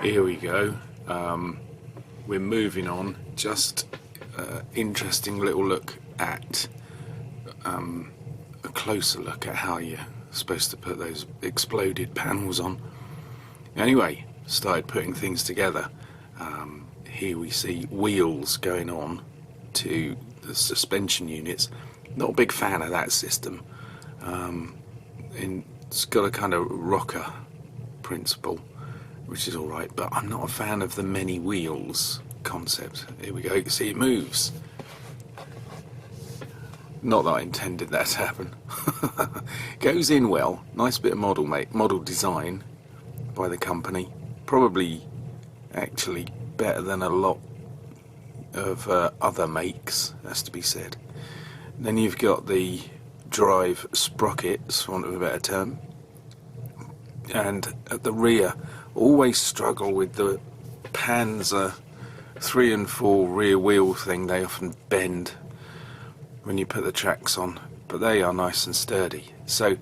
Here we go. We're moving on. Just interesting little look at a closer look at how you're supposed to put those exploded panels on. Anyway, started putting things together. Here we see wheels going on to the suspension units. Not a big fan of that system. It's got a kind of rocker principle, which is alright, but I'm not a fan of the many wheels concept. Here we go, you can see it moves. Not that I intended that to happen. Goes in well, nice bit of model design by the company. Probably actually better than a lot of other makes, has to be said. Then you've got the drive sprockets, for want of a better term. And at the rear, always struggle with the Panzer 3 and 4 rear wheel thing. They often bend when you put the tracks on, but they are nice and sturdy. So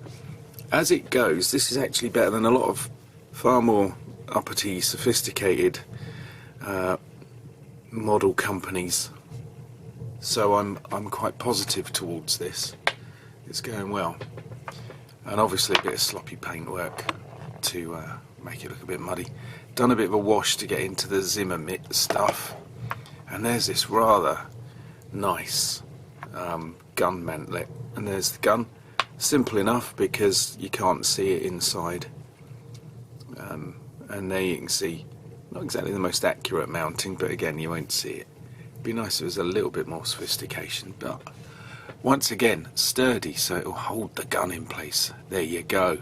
as it goes, this is actually better than a lot of far more uppity, sophisticated model companies. So I'm quite positive towards this. It's going well, and obviously a bit of sloppy paintwork to make it look a bit muddy. Done a bit of a wash to get into the Zimmer mitt stuff, and there's this rather nice gun mantlet, and there's the gun. Simple enough because you can't see it inside, and there you can see not exactly the most accurate mounting, but again you won't see it. It'd be nice if it was a little bit more sophistication, but once again sturdy, so it'll hold the gun in place. There you go.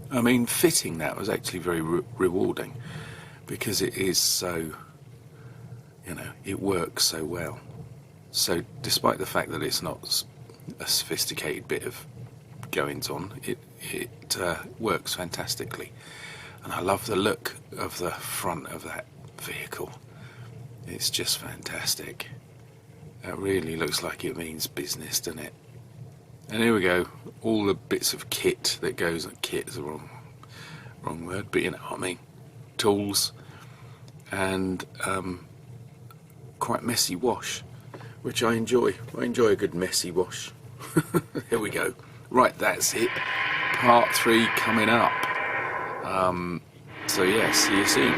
I mean, fitting that was actually very rewarding, because it is so, you know, it works so well. So despite the fact that it's not a sophisticated bit of goings on, it works fantastically. And I love the look of the front of that vehicle. It's just fantastic. It really looks like it means business, doesn't it? And here we go, all the bits of kit that goes, kit is the wrong word, but you know what I mean, tools, and quite messy wash, which I enjoy. I enjoy a good messy wash. Here we go. Right, that's it. Part 3 coming up. So yeah, see you soon.